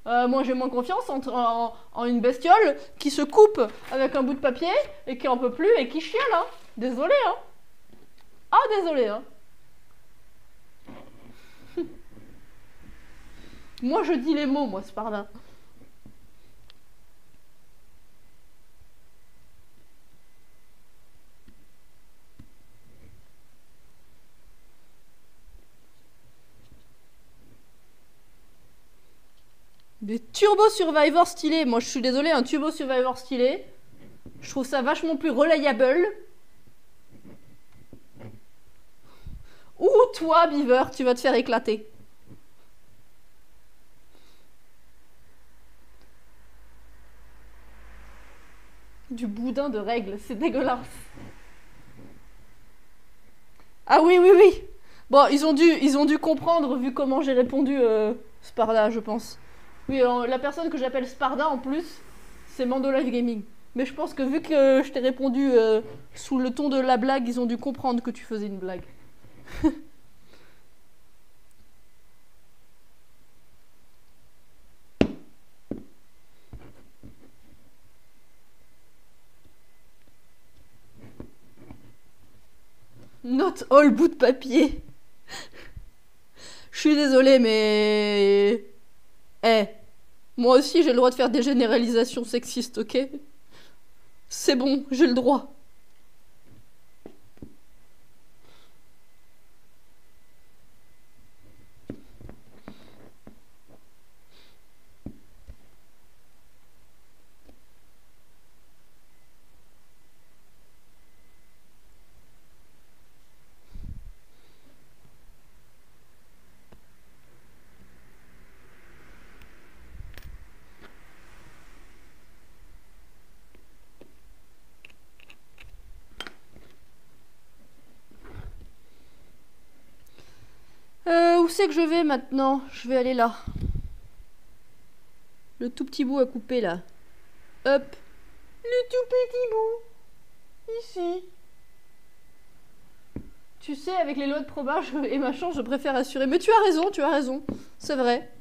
Moi j'ai moins confiance en une bestiole qui se coupe avec un bout de papier et qui en peut plus et qui chiale, hein. Désolé, hein. Ah, désolé, hein. Moi je dis les mots, moi, Sparda. Des Turbo Survivor stylés. Moi je suis désolée, un Turbo Survivor stylé, je trouve ça vachement plus reliable. Ou toi, Beaver, tu vas te faire éclater. Du boudin de règles, c'est dégueulasse. Ah oui, oui, oui. Bon, ils ont dû comprendre vu comment j'ai répondu Sparda, je pense. Oui, la personne que j'appelle Sparda en plus, c'est Mando Live Gaming. Mais je pense que vu que je t'ai répondu sous le ton de la blague, ils ont dû comprendre que tu faisais une blague. Not all bout de papier. Je suis désolée, mais... Eh, moi aussi j'ai le droit de faire des généralisations sexistes, ok? C'est bon, j'ai le droit. Où c'est que je vais maintenant? Je vais aller là. Le tout petit bout à couper là. Hop. Le tout petit bout. Ici. Tu sais, avec les lois de probage et ma chance, je préfère assurer. Mais tu as raison. C'est vrai.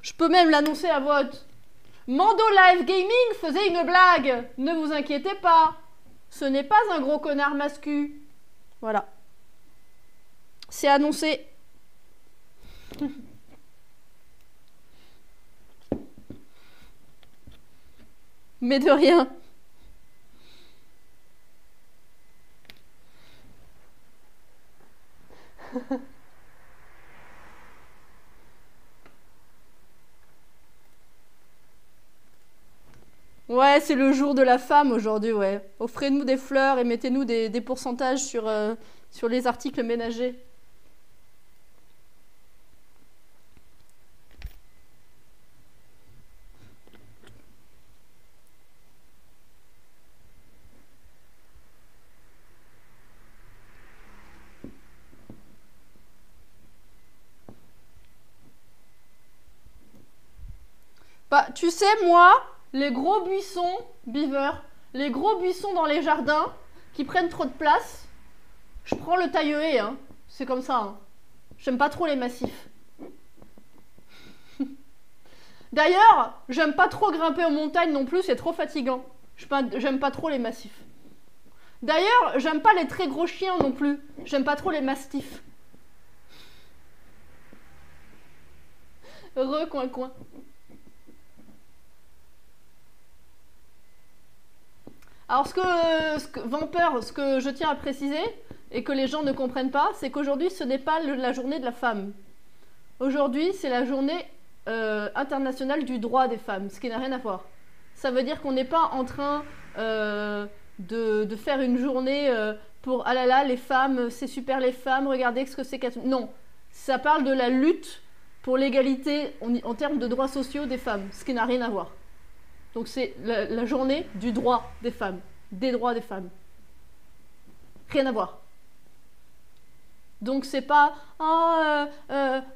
Je peux même l'annoncer à voix haute. Mando Live Gaming faisait une blague. Ne vous inquiétez pas. Ce n'est pas un gros connard mascu. Voilà. C'est annoncé. Mais de rien. Ouais, c'est le jour de la femme aujourd'hui, ouais. Offrez-nous des fleurs et mettez-nous des pourcentages sur les articles ménagers. Bah, tu sais, moi, les gros buissons, Beaver, les gros buissons dans les jardins qui prennent trop de place, je prends le taille-haie, hein. C'est comme ça, hein. J'aime pas trop les massifs. D'ailleurs, j'aime pas trop grimper aux montagnes non plus, c'est trop fatigant. J'aime pas trop les massifs. D'ailleurs, j'aime pas les très gros chiens non plus. J'aime pas trop les mastifs. Coin. Alors, Vampeur, ce que je tiens à préciser, et que les gens ne comprennent pas, c'est qu'aujourd'hui, ce n'est pas la journée de la femme. Aujourd'hui, c'est la journée internationale du droit des femmes, ce qui n'a rien à voir. Ça veut dire qu'on n'est pas en train de faire une journée pour « Ah là là, les femmes, c'est super les femmes, regardez ce que c'est qu'être... » Non, ça parle de la lutte pour l'égalité en termes de droits sociaux des femmes, ce qui n'a rien à voir. Donc c'est la journée du droit des femmes, des droits des femmes. Rien à voir. Donc c'est pas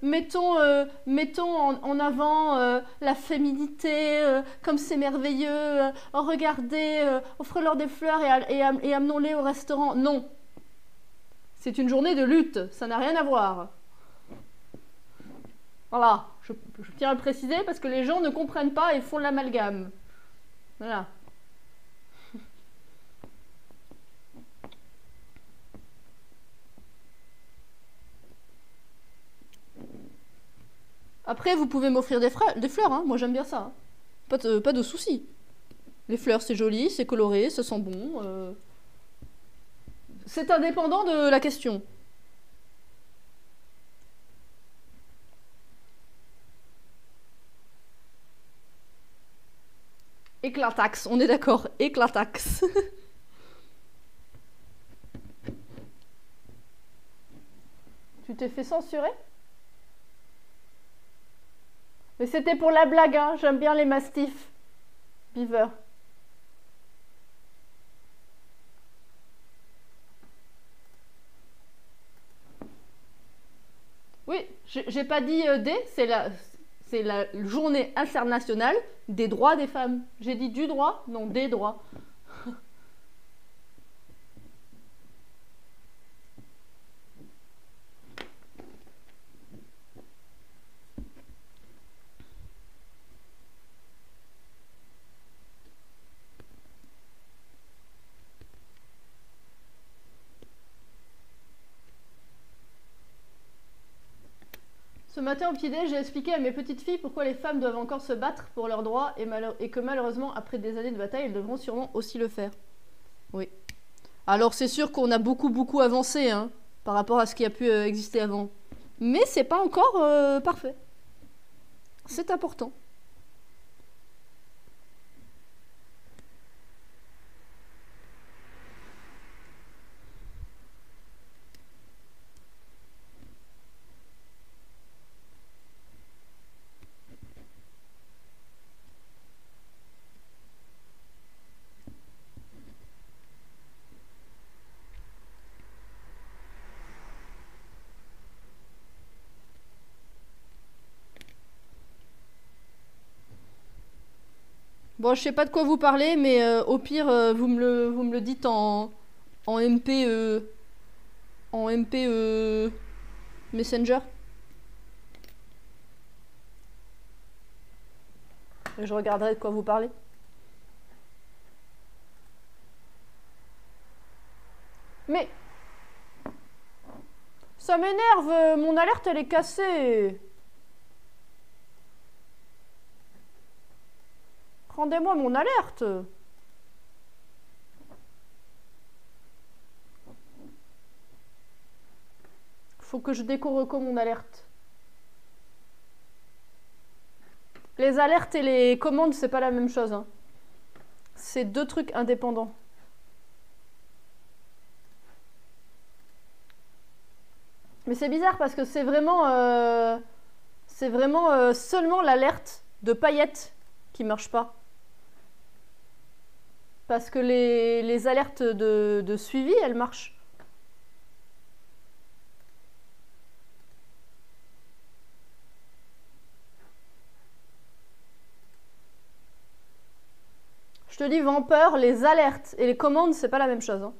mettons en avant la féminité, comme c'est merveilleux, regardez, offrez-leur des fleurs et amenons-les au restaurant. Non. C'est une journée de lutte, ça n'a rien à voir. Voilà, je tiens à le préciser parce que les gens ne comprennent pas et font l'amalgame. Voilà. Après, vous pouvez m'offrir des fleurs, hein. Moi j'aime bien ça, hein. Pas de soucis. Les fleurs, c'est joli, c'est coloré, ça sent bon. C'est indépendant de la question. Éclatax, on est d'accord. Éclatax. Tu t'es fait censurer? Mais c'était pour la blague, hein. J'aime bien les mastifs. Beaver. Oui, j'ai pas dit des, c'est la journée internationale des droits des femmes. J'ai dit du droit? Non, des droits. Ce matin au petit-déj, j'ai expliqué à mes petites filles pourquoi les femmes doivent encore se battre pour leurs droits et que malheureusement, après des années de bataille, elles devront sûrement aussi le faire. Oui. Alors c'est sûr qu'on a beaucoup avancé, hein, par rapport à ce qui a pu exister avant. Mais c'est pas encore parfait. C'est important. Bon, je sais pas de quoi vous parlez, mais au pire, vous me le dites en MP, en MP Messenger. Et je regarderai de quoi vous parlez. Mais ça m'énerve, mon alerte elle est cassée. Rendez-moi mon alerte. Faut que je découvre mon alerte. Les alertes et les commandes, c'est pas la même chose, hein. C'est deux trucs indépendants. Mais c'est bizarre parce que c'est vraiment seulement l'alerte de paillettes qui marche pas. Parce que les alertes de suivi, elles marchent. Je te dis, Vampeur, les alertes et les commandes, c'est pas la même chose, hein.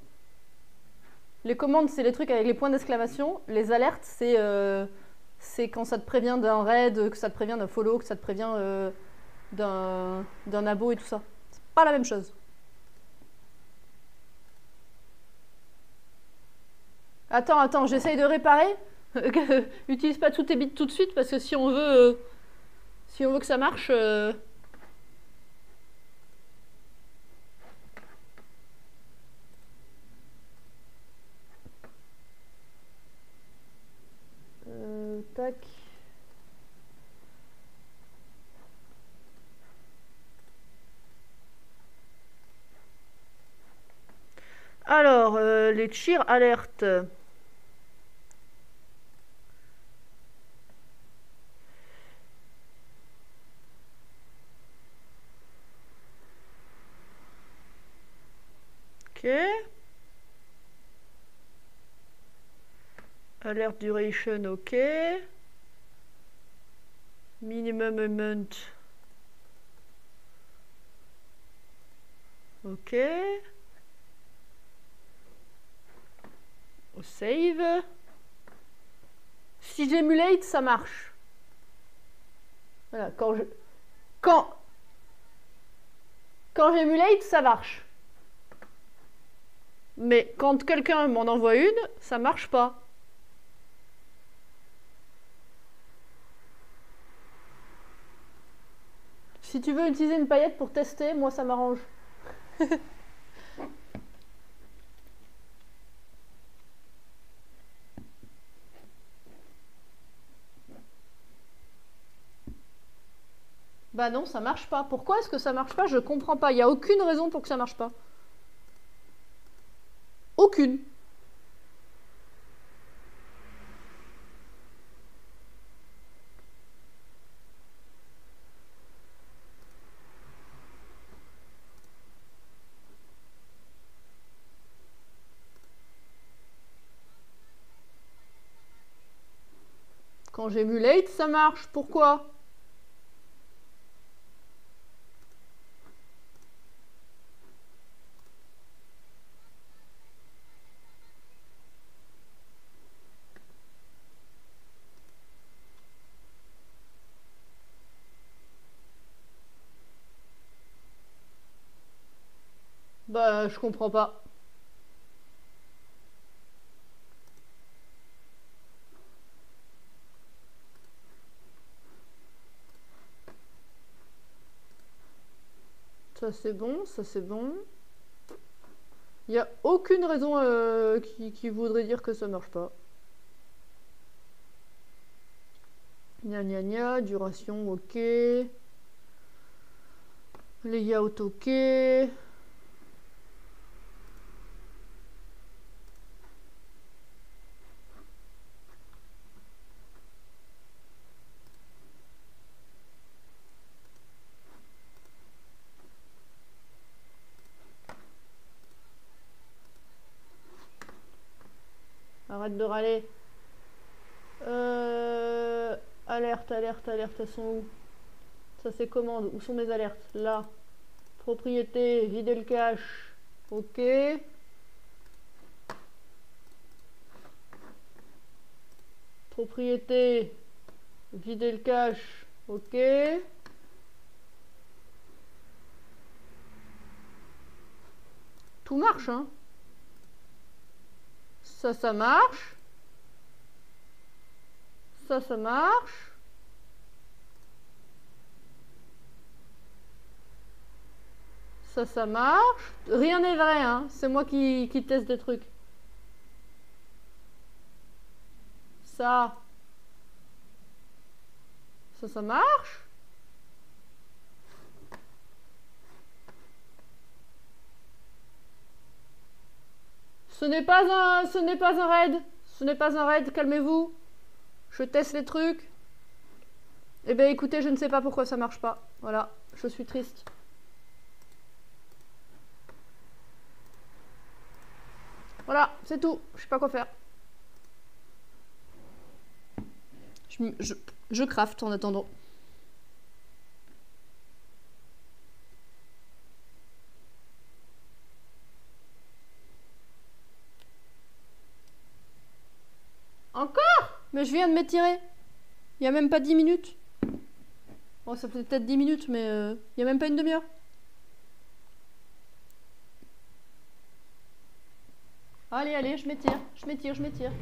Les commandes, c'est les trucs avec les points d'exclamation. Les alertes, c'est quand ça te prévient d'un raid, que ça te prévient d'un follow, que ça te prévient d'un abo et tout ça. C'est pas la même chose. Attends, j'essaye de réparer. Utilise pas tous tes bits tout de suite parce que si on veut que ça marche. Tac. Alors, les cheer alertes. Ok. Alert duration, ok. Minimum amount. Ok. Au save. Si j'emulate, ça marche. Voilà, quand, quand j'emulate, ça marche. Mais quand quelqu'un m'en envoie une, ça marche pas. Si tu veux utiliser une paillette pour tester, moi ça m'arrange. Bah non, ça marche pas. Pourquoi est-ce que ça marche pas? Je comprends pas. Il n'y a aucune raison pour que ça marche pas. Aucune. Quand j'emulate, ça marche. Pourquoi? Bah, je comprends pas. Ça c'est bon, ça c'est bon. Il n'y a aucune raison qui voudrait dire que ça marche pas. Gna gna gna, duration ok. Layout ok. Arrête de râler. Alerte, alerte, alerte, elles sont où? Ça c'est commande. Où sont mes alertes? Là. Propriété, vider le cache. Ok. Propriété, vider le cache. Ok. Tout marche, hein. Ça marche. Ça marche. Ça marche. Rien n'est vrai, hein. C'est moi qui teste des trucs. Ça. Ça marche. Ce n'est pas un raid. Ce n'est pas un raid, calmez-vous. Je teste les trucs. Eh bien écoutez, je ne sais pas pourquoi ça marche pas. Voilà, je suis triste. Voilà, c'est tout. Je sais pas quoi faire. Je craft en attendant. Encore? Mais je viens de m'étirer. Il y a même pas 10 minutes. Bon, ça faisait peut-être 10 minutes, mais il y a même pas une demi-heure. Allez, allez, je m'étire, je m'étire, je m'étire.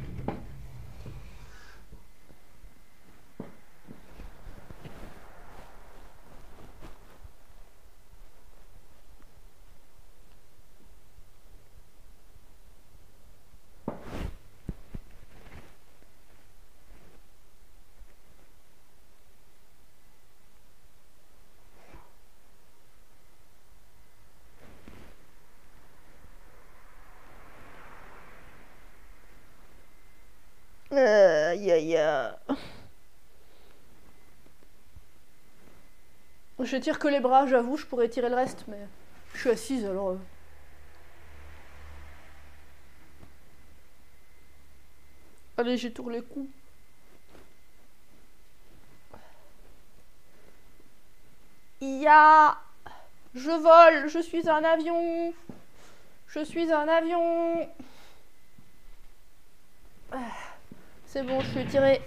Aïe aïe aïe. Je tire que les bras, j'avoue, je pourrais tirer le reste, mais je suis assise alors. Allez, j'étourne les coups. Ya! Je vole, je suis un avion. Je suis un avion. C'est bon, je suis tirée.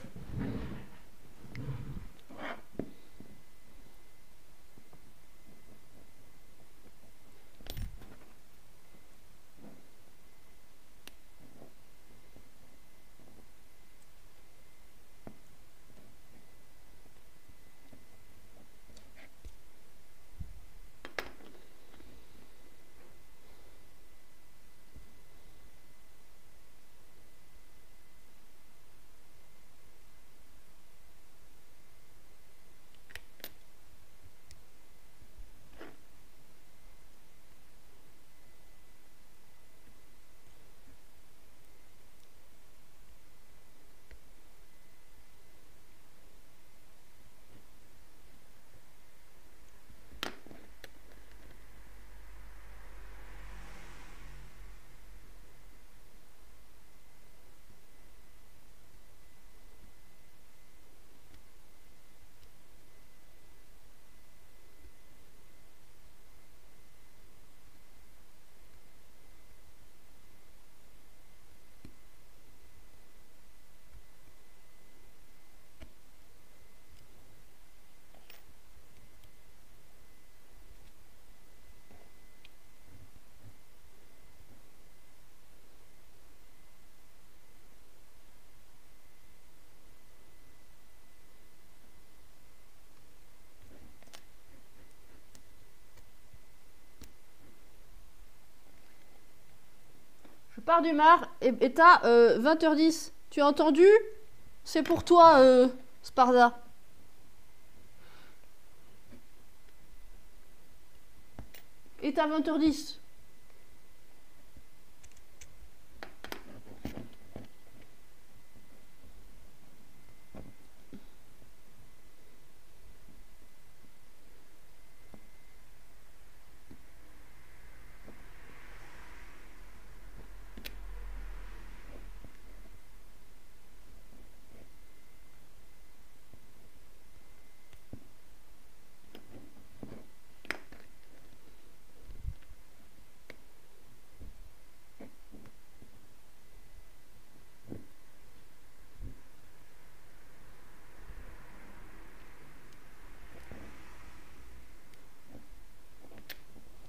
pars du mar et t'as 20h10. Tu as entendu? C'est pour toi, Sparda. Et t'as 20h10.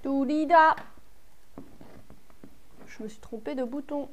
Doulida. Je me suis trompée de bouton.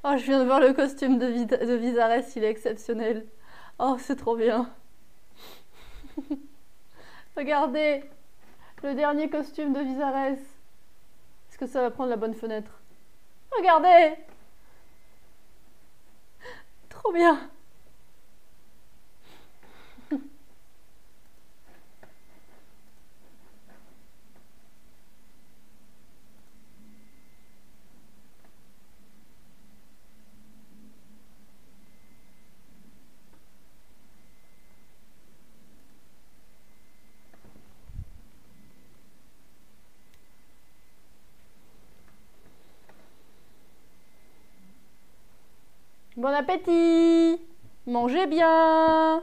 Oh, je viens de voir le costume de Viserys, il est exceptionnel. Oh, c'est trop bien. Regardez, le dernier costume de Viserys. Est-ce que ça va prendre la bonne fenêtre? Regardez! Trop bien. Bon appétit! Mangez bien!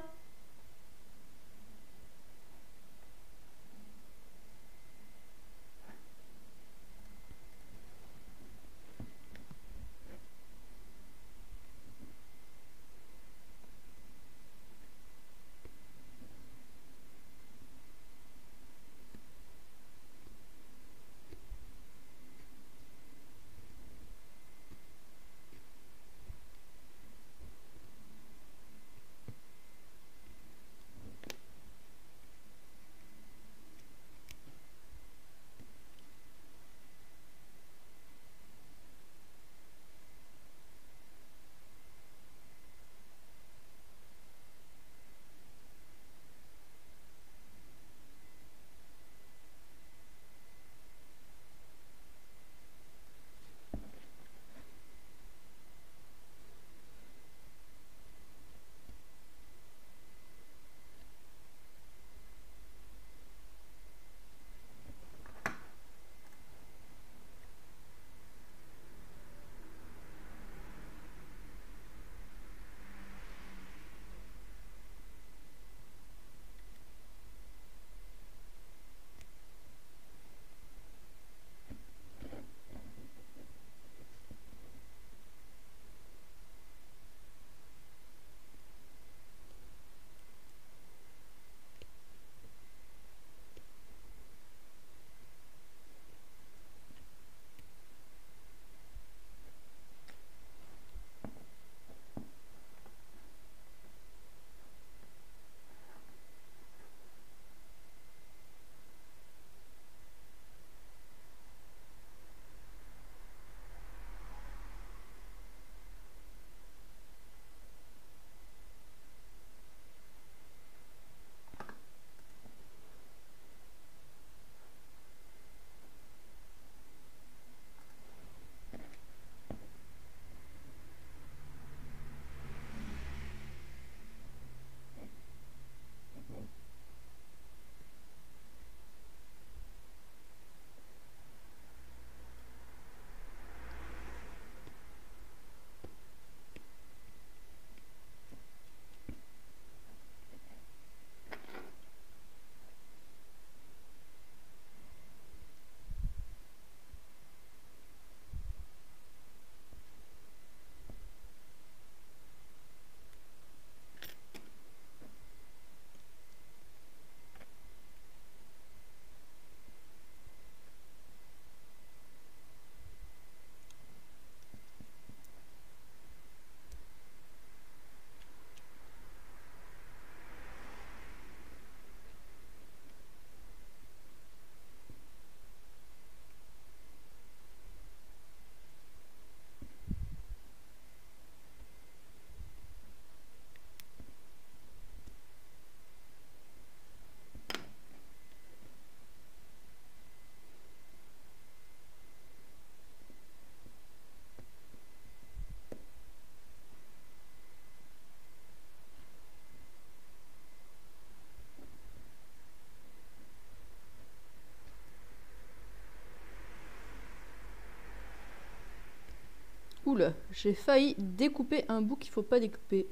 Oula, j'ai failli découper un bout qu'il faut pas découper.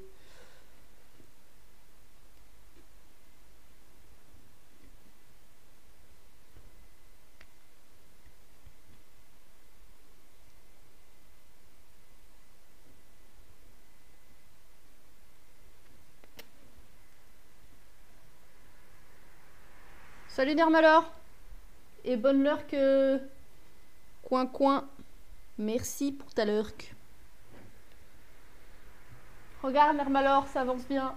Salut Nermalor. Et bonne lurk. Coin coin. Merci pour ta lurk. Regarde Nermalor, ça avance bien.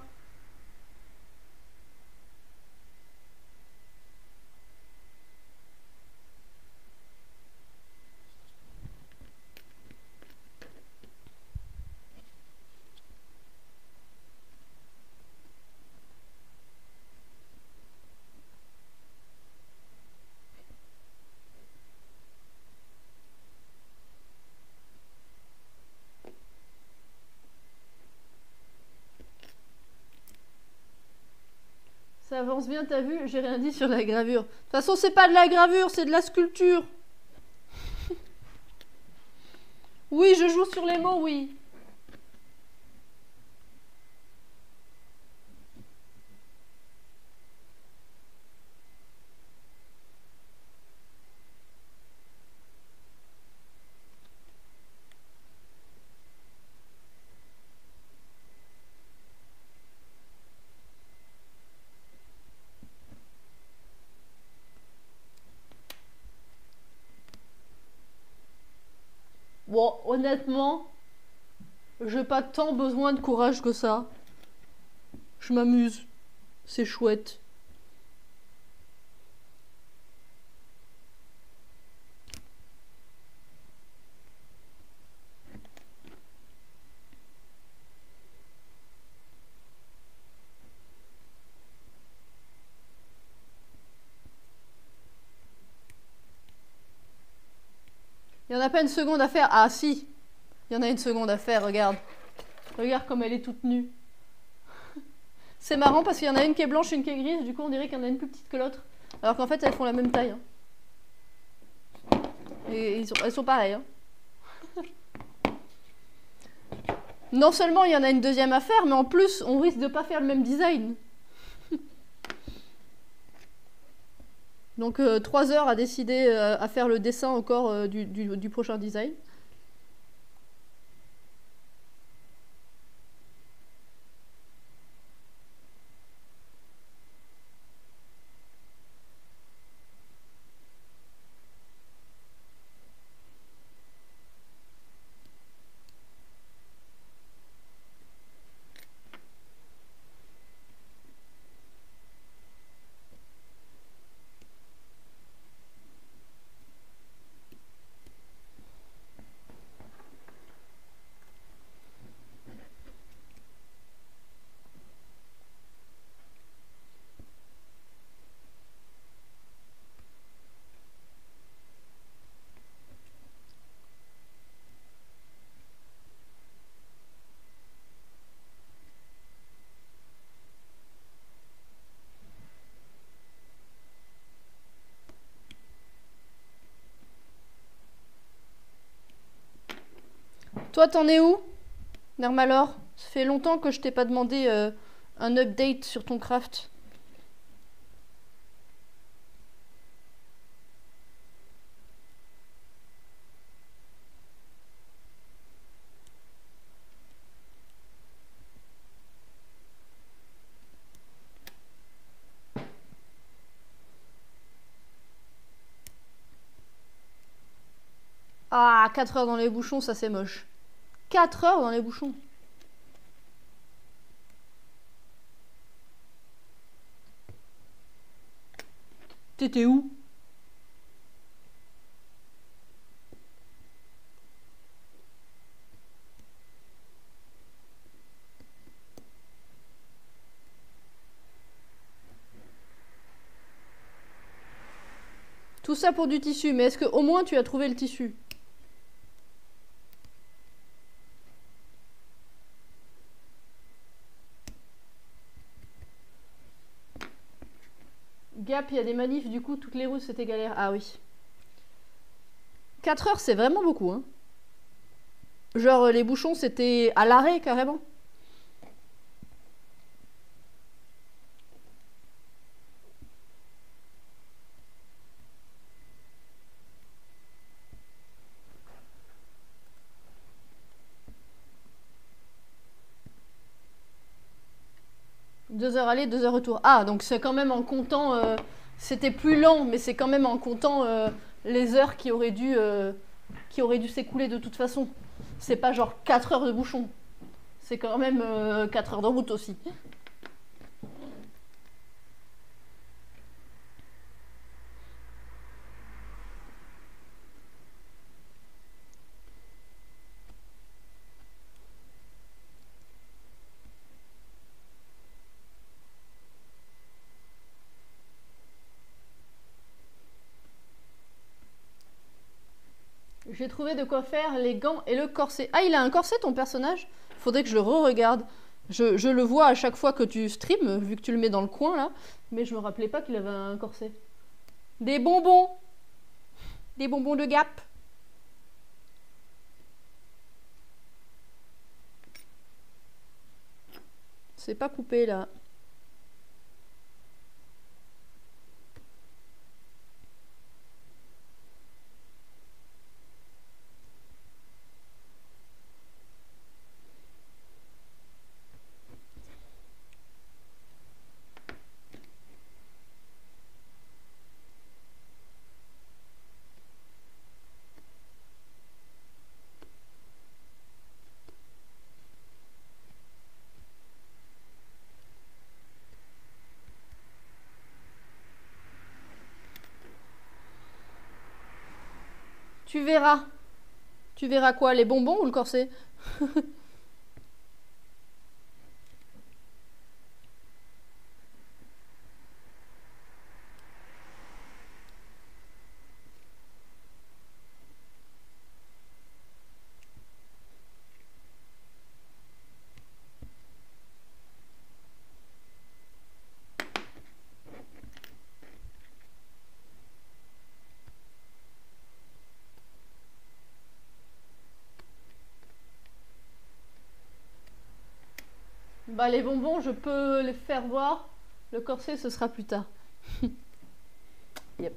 Ça avance bien, t'as vu? J'ai rien dit sur la gravure. De toute façon, c'est pas de la gravure, c'est de la sculpture. Oui, je joue sur les mots, oui. Bon, honnêtement, j'ai pas tant besoin de courage que ça. Je m'amuse. C'est chouette. Il y en a pas une seconde à faire. Ah si, il y en a une seconde à faire, regarde. Regarde comme elle est toute nue. C'est marrant parce qu'il y en a une qui est blanche et une qui est grise, du coup on dirait qu'il y en a une plus petite que l'autre. Alors qu'en fait elles font la même taille. Hein. Et elles sont pareilles. Hein. Non seulement il y en a une deuxième à faire, mais en plus on risque de pas faire le même design. Donc 3 heures à décider à faire le dessin encore du prochain design. Toi, t'en es où, Nermalor? Ça fait longtemps que je t'ai pas demandé un update sur ton craft. Ah, 4 heures dans les bouchons, ça c'est moche. 4 heures dans les bouchons. T'étais où? Tout ça pour du tissu, mais est-ce que au moins tu as trouvé le tissu? Gap, il y a des manifs, du coup, toutes les routes c'était galère. Ah oui. 4 heures, c'est vraiment beaucoup, hein. Genre, les bouchons, c'était à l'arrêt, carrément. Deux heures aller, 2 heures retour. Ah, donc c'est quand même en comptant... c'était plus lent, mais c'est quand même en comptant les heures qui auraient dû s'écouler de toute façon. C'est pas genre 4 heures de bouchon. C'est quand même 4 heures de route aussi. J'ai trouvé de quoi faire les gants et le corset. Ah, il a un corset ton personnage? Faudrait que je le re-regarde. Je le vois à chaque fois que tu streams, vu que tu le mets dans le coin là. Mais je me rappelais pas qu'il avait un corset. Des bonbons! Des bonbons de Gap. C'est pas coupé là. Tu verras. Tu verras quoi? Les bonbons ou le corset? Bah les bonbons, je peux les faire voir. Le corset, ce sera plus tard. Yep.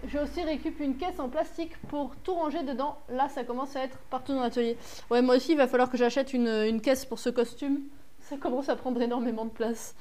J'ai aussi récupéré une caisse en plastique pour tout ranger dedans. Là, ça commence à être partout dans l'atelier. Ouais, moi aussi, il va falloir que j'achète une caisse pour ce costume. Ça commence à prendre énormément de place.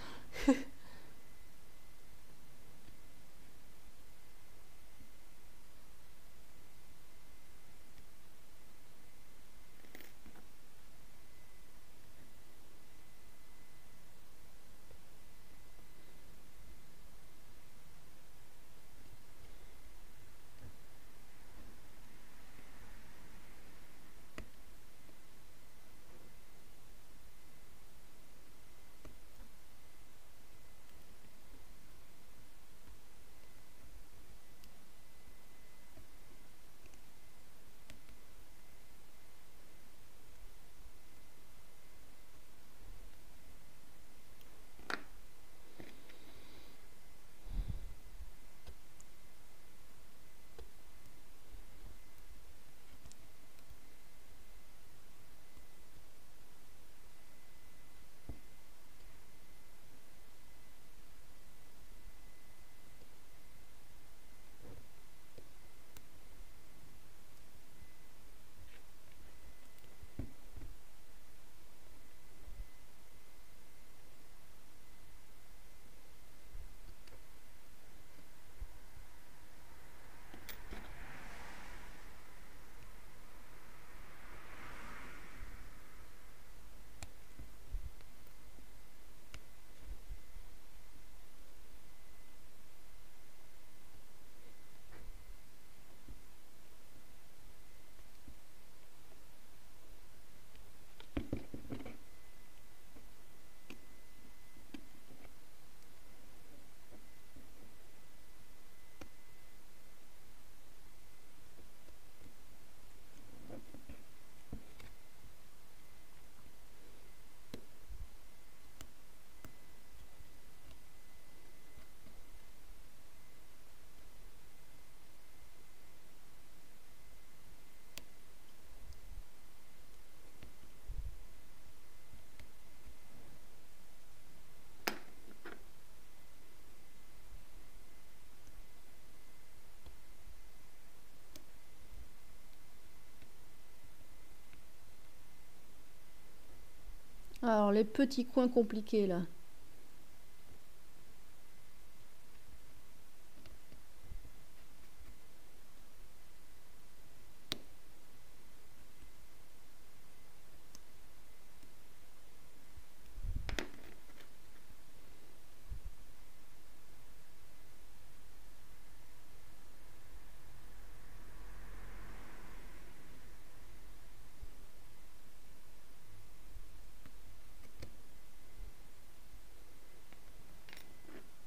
Alors, les petits coins compliqués, là.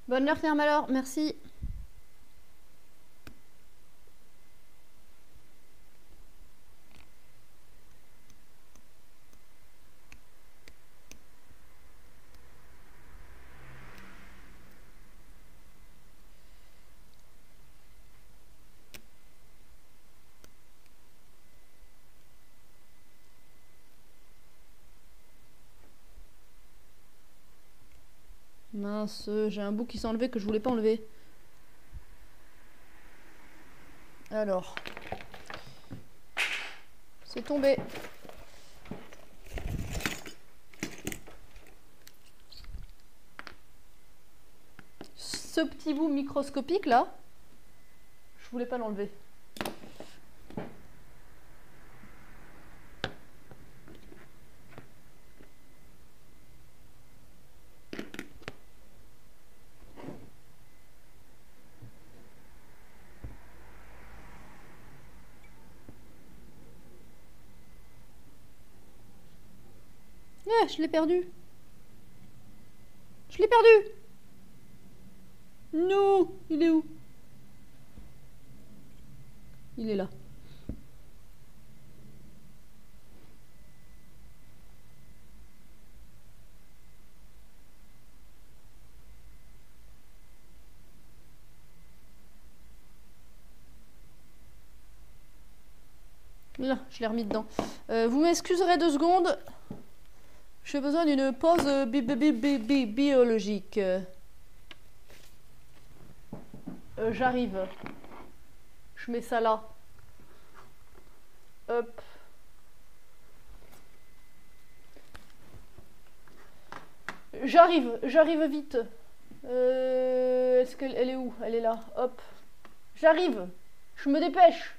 Bonne heure, Malheur, merci. Mince, j'ai un bout qui s'est enlevé que je voulais pas enlever. Alors. C'est tombé. Ce petit bout microscopique là, je voulais pas l'enlever. Je l'ai perdu. Je l'ai perdu. Non, il est où? Il est là. Là, je l'ai remis dedans. Vous m'excuserez 2 secondes. J'ai besoin d'une pause biologique. J'arrive. Je mets ça là. Hop. J'arrive vite. Est-ce qu'elle est où? Elle est là. Hop. J'arrive. Je me dépêche.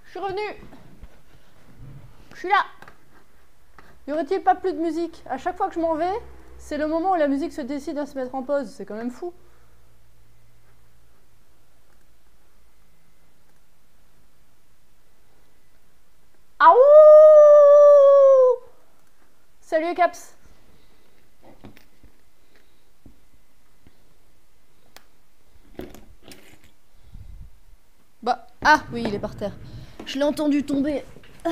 Je suis revenue. Je suis là. Y aurait-il pas plus de musique? À chaque fois que je m'en vais, c'est le moment où la musique se décide à se mettre en pause. C'est quand même fou. Ah ouh! Salut Caps. Bah, ah oui, il est par terre. Je l'ai entendu tomber. Ah.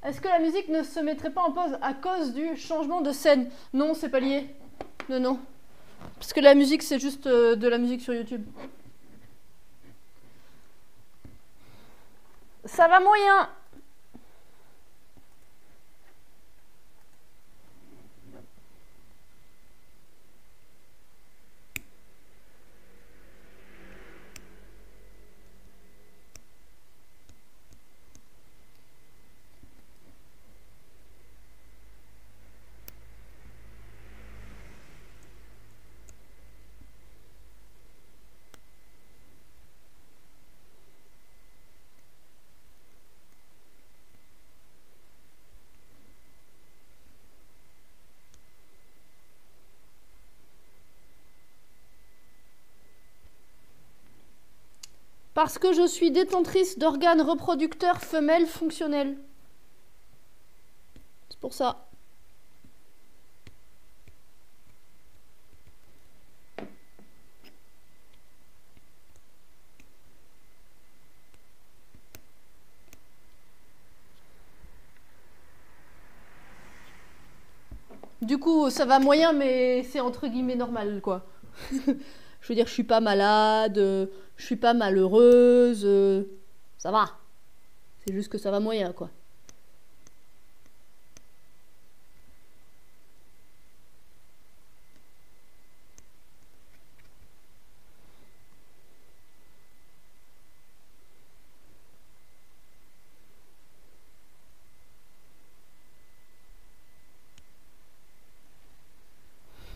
Est-ce que la musique ne se mettrait pas en pause à cause du changement de scène? Non, c'est pas lié. Non, non. Parce que la musique, c'est juste de la musique sur YouTube. Ça va moyen. Parce que je suis détentrice d'organes reproducteurs femelles fonctionnels. C'est pour ça. Du coup, ça va moyen, mais c'est entre guillemets normal, quoi. Je veux dire, je suis pas malade, je suis pas malheureuse, ça va. C'est juste que ça va moyen, quoi.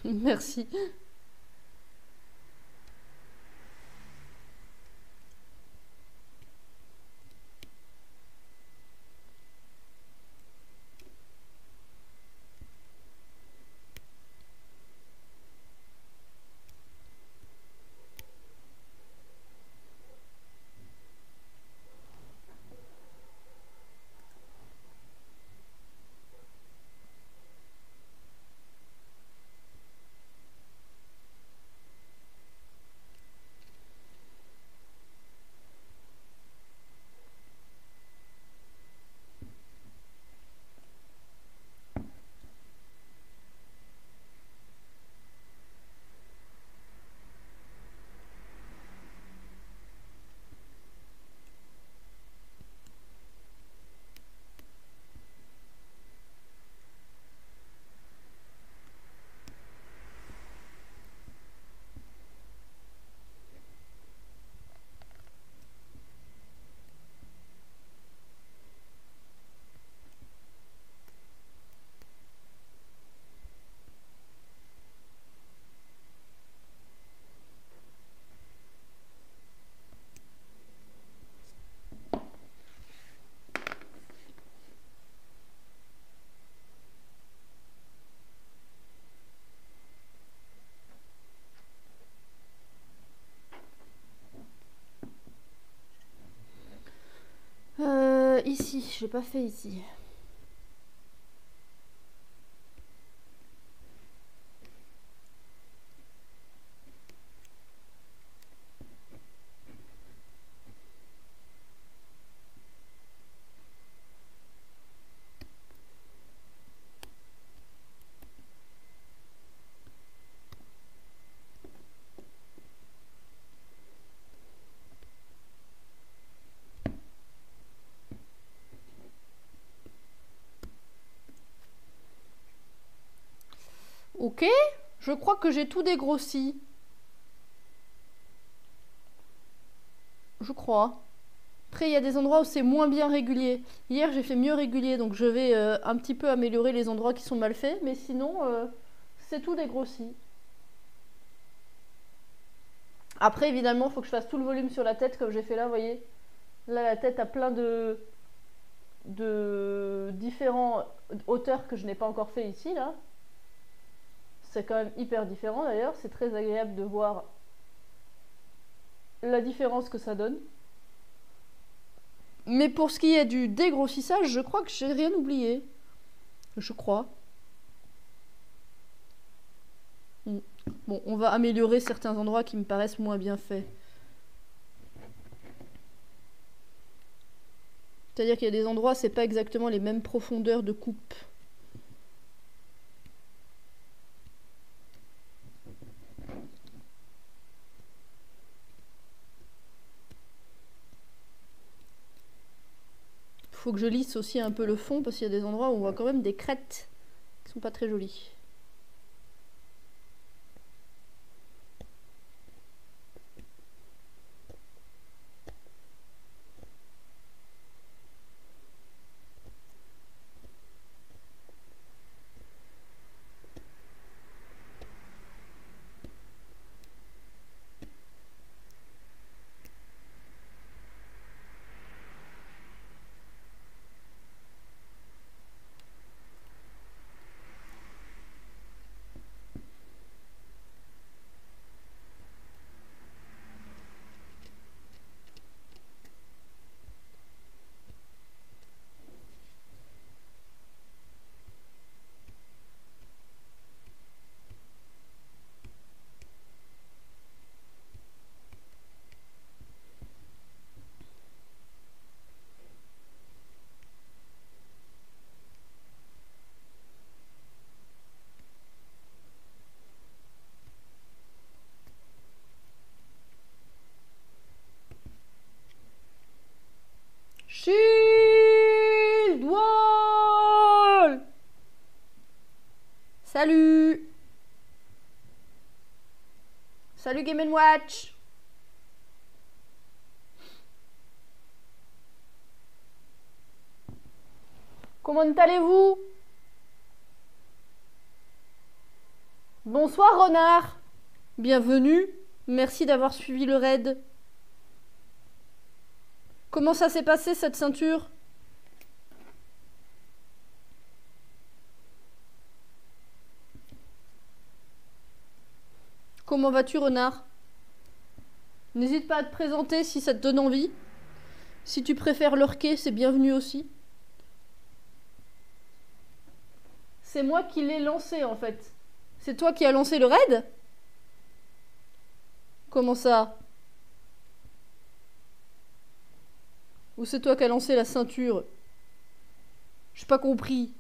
Merci. Ici, j'ai pas fait ici. Ok, je crois que j'ai tout dégrossi. Je crois. Après, il y a des endroits où c'est moins bien régulier. Hier, j'ai fait mieux régulier, donc je vais un petit peu améliorer les endroits qui sont mal faits. Mais sinon, c'est tout dégrossi. Après, évidemment, il faut que je fasse tout le volume sur la tête, comme j'ai fait là, vous voyez. Là, la tête a plein de différents hauteurs que je n'ai pas encore fait ici, là. C'est quand même hyper différent, d'ailleurs. C'est très agréable de voir la différence que ça donne. Mais pour ce qui est du dégrossissage, je crois que j'ai rien oublié. Je crois. Bon, on va améliorer certains endroits qui me paraissent moins bien faits. C'est-à-dire qu'il y a des endroits, c'est pas exactement les mêmes profondeurs de coupe. Faut que je lisse aussi un peu le fond parce qu'il y a des endroits où on voit quand même des crêtes qui sont pas très jolies. Shield Wall! Salut! Salut Game & Watch! Comment allez-vous? Bonsoir renard! Bienvenue, merci d'avoir suivi le raid. Comment ça s'est passé cette ceinture? Comment vas-tu renard? N'hésite pas à te présenter si ça te donne envie. Si tu préfères lurker, c'est bienvenu aussi. C'est moi qui l'ai lancé en fait. C'est toi qui as lancé le raid? Comment ça? Ou c'est toi qui as lancé la ceinture? J'ai pas compris.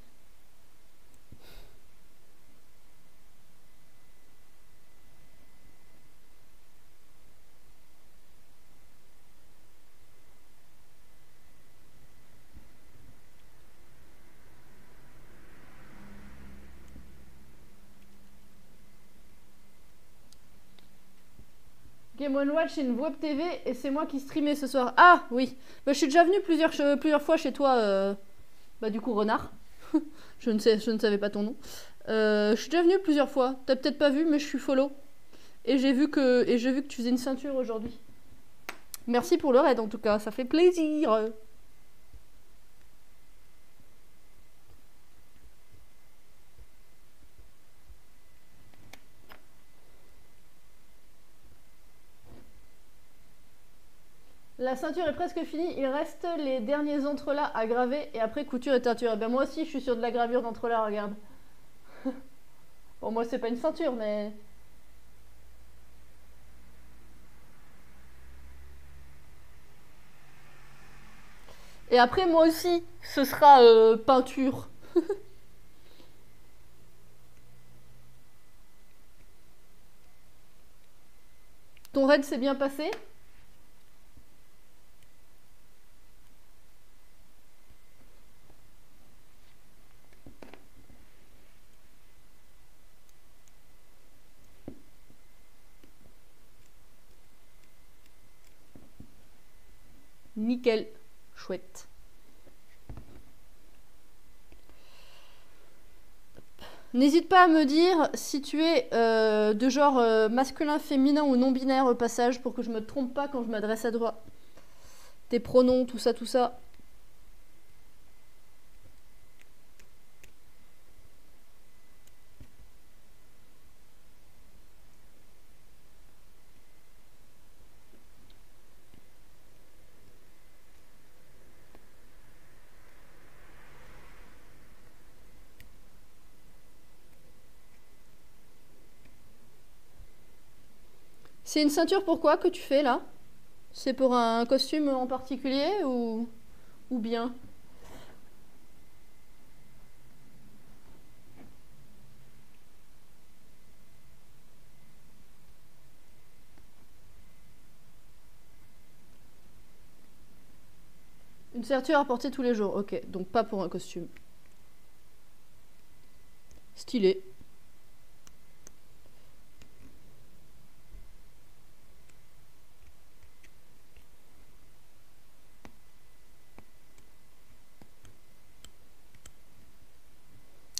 Game & Watch, c'est une web TV et c'est moi qui streamais ce soir. Ah oui, bah, je suis déjà venue plusieurs fois chez toi, bah du coup renard. je ne savais pas ton nom. Je suis déjà venue plusieurs fois. T'as peut-être pas vu, mais je suis follow. Et j'ai vu que tu faisais une ceinture aujourd'hui. Merci pour le raid en tout cas, ça fait plaisir. La ceinture est presque finie, il reste les derniers entrelacs à graver et après couture et teinture. Et ben moi aussi je suis sur de la gravure d'entrelacs, regarde. Bon moi c'est pas une ceinture mais... Et après moi aussi ce sera peinture. Ton raid s'est bien passé? Nickel. Chouette. N'hésite pas à me dire si tu es de genre masculin, féminin ou non-binaire au passage pour que je me trompe pas quand je m'adresse à toi. Tes pronoms, tout ça, tout ça. C'est une ceinture pourquoi que tu fais là? C'est pour un costume en particulier ou bien? Une ceinture à porter tous les jours, ok, donc pas pour un costume. Stylé.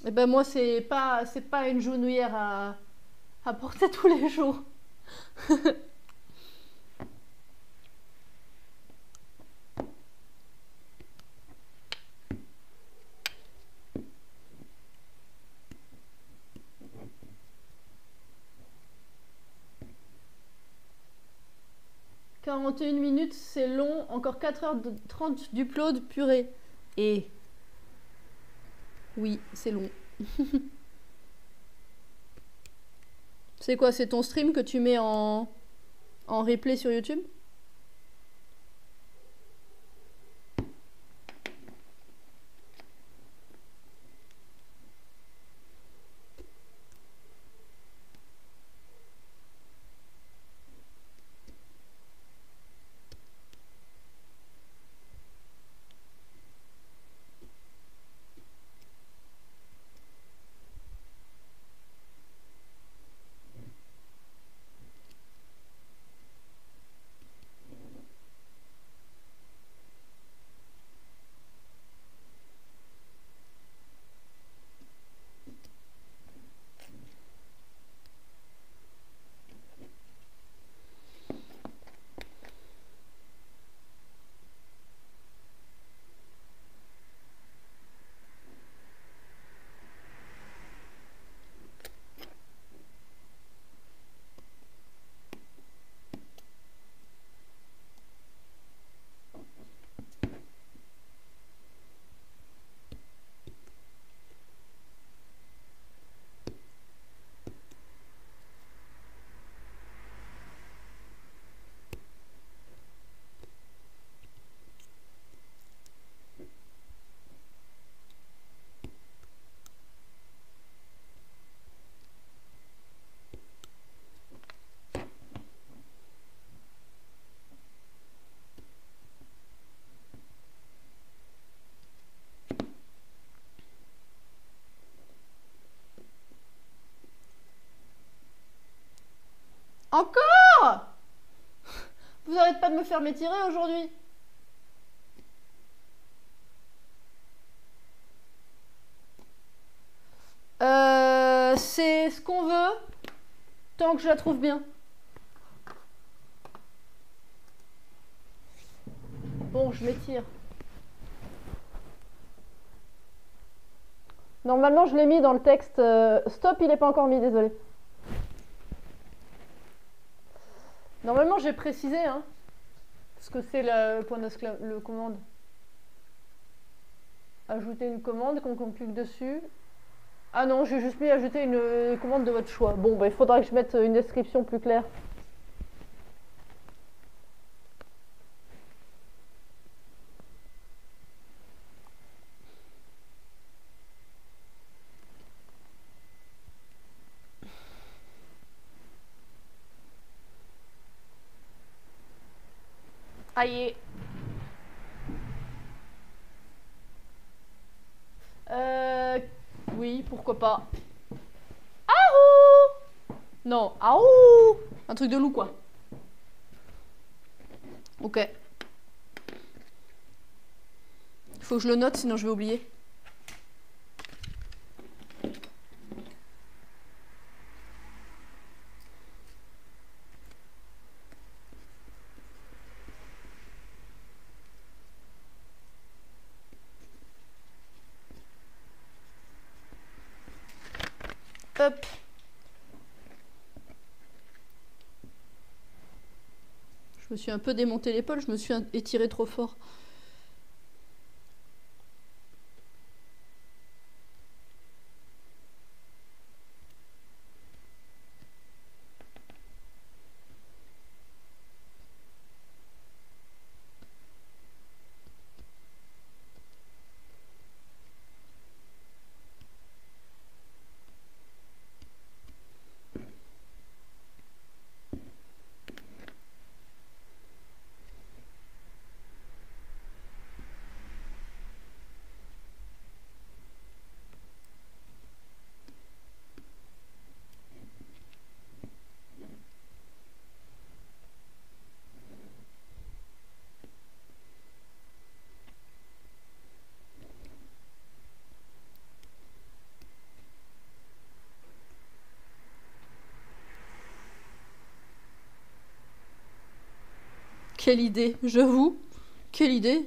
Et ben moi c'est pas une genouillère à porter tous les jours. 41 minutes, c'est long. Encore 4h30 d'upload purée. Et oui, c'est long. C'est quoi? C'est ton stream que tu mets en replay sur YouTube? Encore? Vous arrêtez pas de me faire m'étirer aujourd'hui. C'est ce qu'on veut, tant que je la trouve bien. Bon, je m'étire. Normalement, je l'ai mis dans le texte. Stop, il n'est pas encore mis, désolé. Normalement, j'ai précisé, hein, ce que c'est le point le commande. Ajouter une commande, qu'on clique dessus. Ah non, j'ai juste mis ajouter une commande de votre choix. Bon, bah, il faudra que je mette une description plus claire. Aïe. Oui, pourquoi pas. Aouh! Non, aouh! Un truc de loup, quoi. Ok. Faut que je le note, sinon je vais oublier. Hop. Je me suis un peu démonté l'épaule, je me suis étiré trop fort. Quelle idée, j'avoue. Quelle idée.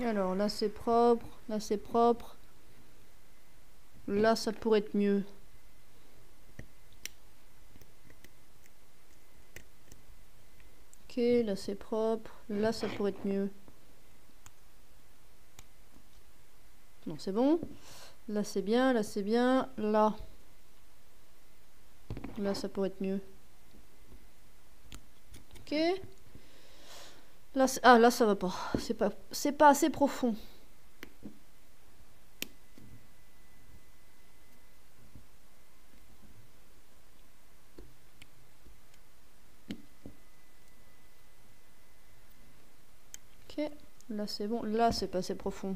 Alors là c'est propre, là c'est propre. Là ça pourrait être mieux. Ok, là c'est propre, là ça pourrait être mieux. Non, c'est bon. Là c'est bien, là c'est bien, là. Là ça pourrait être mieux. Ok. Là, ah, là ça va pas. C'est pas assez profond. Ok. Là c'est bon. Là c'est pas assez profond.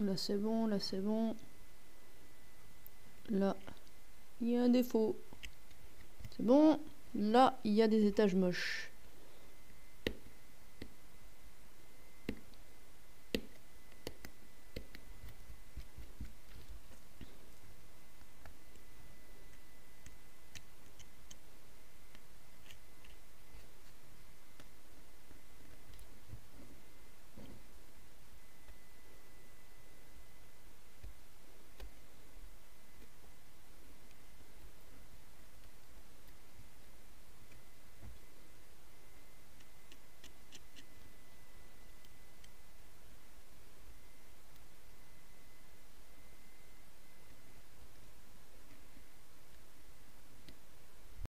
Là c'est bon, là c'est bon. Là, il y a un défaut. C'est bon. Là, il y a des étages moches.